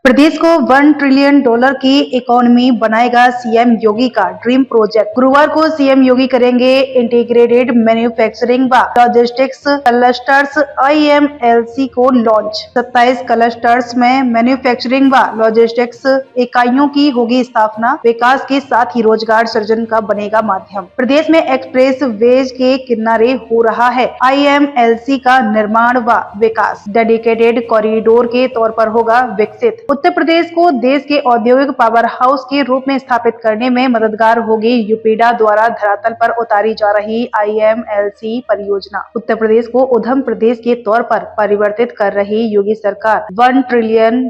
प्रदेश को $1 ट्रिलियन की इकोनॉमी बनाएगा सीएम योगी का ड्रीम प्रोजेक्ट। गुरुवार को सीएम योगी करेंगे इंटीग्रेटेड मैन्युफैक्चरिंग व लॉजिस्टिक्स क्लस्टर्स IMLC को लॉन्च। 27 क्लस्टर्स में मैन्युफैक्चरिंग व लॉजिस्टिक्स इकाइयों की होगी स्थापना। विकास के साथ ही रोजगार सृजन का बनेगा माध्यम। प्रदेश में एक्सप्रेस वेज के किनारे हो रहा है IMLC का निर्माण व विकास। डेडिकेटेड कॉरिडोर के तौर पर होगा विकसित। उत्तर प्रदेश को देश के औद्योगिक पावर हाउस के रूप में स्थापित करने में मददगार होगी यूपीडा द्वारा धरातल पर उतारी जा रही IMLC परियोजना। उत्तर प्रदेश को उधम प्रदेश के तौर पर परिवर्तित कर रही योगी सरकार $1 ट्रिलियन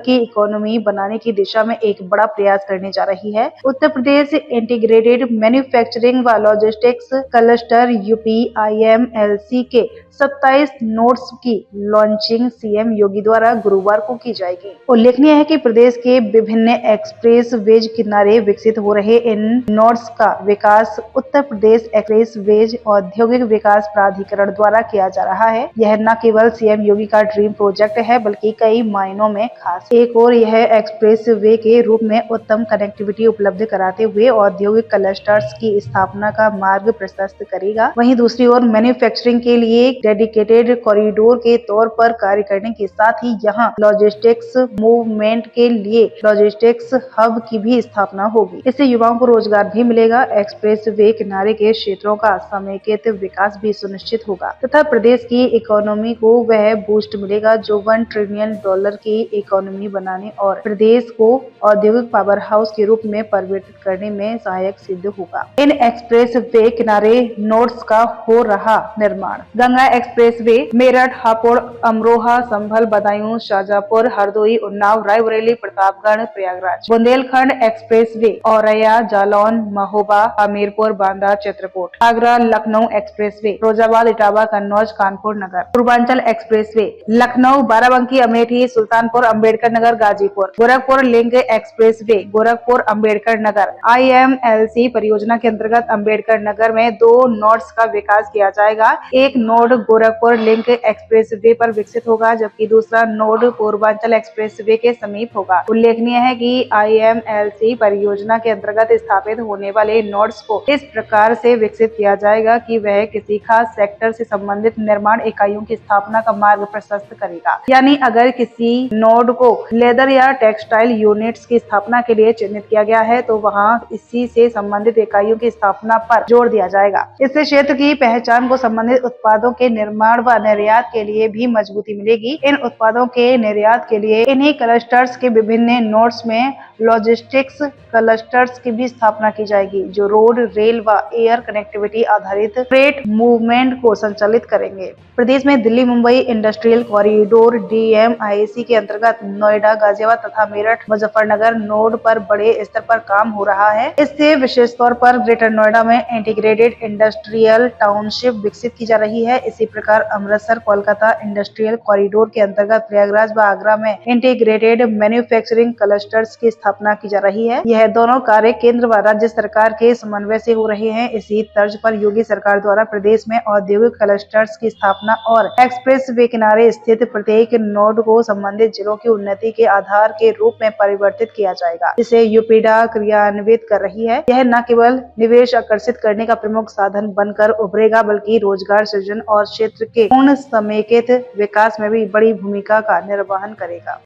की इकोनॉमी बनाने की दिशा में एक बड़ा प्रयास करने जा रही है। उत्तर प्रदेश इंटीग्रेटेड मैन्युफैक्चरिंग व लॉजिस्टिक्स क्लस्टर यूपी IMLC के 27 नोड्स की लॉन्चिंग सीएम योगी द्वारा गुरुवार को की जाएगी। उल्लेखनीय है कि प्रदेश के विभिन्न एक्सप्रेस वेज किनारे विकसित हो रहे इन नोड्स का विकास उत्तर प्रदेश एक्सप्रेस वेज औद्योगिक विकास प्राधिकरण द्वारा किया जा रहा है। यह न केवल सीएम योगी का ड्रीम प्रोजेक्ट है बल्कि कई मायनों में खास। एक और यह एक्सप्रेस वे के रूप में उत्तम कनेक्टिविटी उपलब्ध कराते हुए औद्योगिक क्लस्टर्स की स्थापना का मार्ग प्रशस्त करेगा। वहीं दूसरी ओर मैन्युफैक्चरिंग के लिए डेडिकेटेड कॉरिडोर के तौर पर कार्य करने के साथ ही यहाँ लॉजिस्टिक्स मूवमेंट के लिए लॉजिस्टिक्स हब की भी स्थापना होगी। इससे युवाओं को रोजगार भी मिलेगा। एक्सप्रेस वे किनारे के क्षेत्रों का समेकित विकास भी सुनिश्चित होगा तथा प्रदेश की इकोनॉमी को वह बूस्ट मिलेगा जो $1 ट्रिलियन की इकोनॉमी बनाने और प्रदेश को औद्योगिक पावर हाउस के रूप में परिवर्तित करने में सहायक सिद्ध होगा। इन एक्सप्रेस वे किनारे नोड्स का हो रहा निर्माण। Ganga expressway Meerut, Hapur, Amroha, Sambhal, Badaun, Shahjahanpur, Hardoi, Unnao, Raebareli, Pratapgarh, Prayagraj. Bundelkhand expressway Auraiya, Jalaun, Mahoba, Hamirpur, Banda, Chitrakoot. Agra Lucknow expressway Firozabad, Etawah, Kannauj, Kanpur Nagar. Purvanchal expressway Lucknow, Barabanki, Amethi, Sultanpur, Ambedkar Nagar, Ghazipur. Gorakhpur link expressway Gorakhpur, Ambedkar Nagar. IMLC परियोजना के अंतर्गत अम्बेडकर नगर में 2 नोड्स का विकास किया जाएगा। एक node Gorakhpur link express way पर विकसित होगा जबकि दूसरा नोड पूर्वांचल एक्सप्रेस वे के समीप होगा। उल्लेखनीय है कि IMLC परियोजना के अंतर्गत स्थापित होने वाले नोड्स को इस प्रकार से विकसित किया जाएगा कि वह किसी खास सेक्टर से संबंधित निर्माण इकाइयों की स्थापना का मार्ग प्रशस्त करेगा। यानी अगर किसी नोड को लेदर या टेक्सटाइल यूनिट्स की स्थापना के लिए चिन्हित किया गया है तो वहां इसी से संबंधित इकाइयों की स्थापना पर जोर दिया जाएगा। इससे क्षेत्र की पहचान को संबंधित उत्पादों के निर्माण व निर्यात के लिए भी मजबूती मिलेगी। इन उत्पादों के निर्यात के लिए इन्हीं क्लस्टर्स के विभिन्न नोड्स में लॉजिस्टिक्स क्लस्टर्स की भी स्थापना की जाएगी जो रोड, रेल व एयर कनेक्टिविटी आधारित फ्रेट मूवमेंट को संचालित करेंगे। प्रदेश में Delhi Mumbai industrial corridor DMIC के अंतर्गत नोएडा, गाजियाबाद तथा मेरठ, मुजफ्फरनगर नोड पर बड़े स्तर पर काम हो रहा है। इससे विशेष तौर पर ग्रेटर नोएडा में इंटीग्रेटेड इंडस्ट्रियल टाउनशिप विकसित की जा रही है। इसी प्रकार अमृतसर कोलकाता इंडस्ट्रियल कॉरिडोर के अंतर्गत प्रयागराज व आगरा में इंटीग्रेटेड मैन्युफैक्चरिंग क्लस्टर्स की स्थापना की जा रही है। यह दोनों कार्य केंद्र व राज्य सरकार के समन्वय से हो रहे हैं। इसी तर्ज पर योगी सरकार द्वारा प्रदेश में औद्योगिक क्लस्टर्स की स्थापना और एक्सप्रेस वे किनारे स्थित प्रत्येक नोड को संबंधित जिलों की उन्नति के आधार के रूप में परिवर्तित किया जाएगा जिसे यूपीडा क्रियान्वित कर रही है। यह न केवल निवेश आकर्षित करने का प्रमुख साधन बनकर उभरेगा बल्कि रोजगार सृजन और क्षेत्र के पूर्ण समेकित विकास में भी बड़ी भूमिका का निर्वहन करेगा।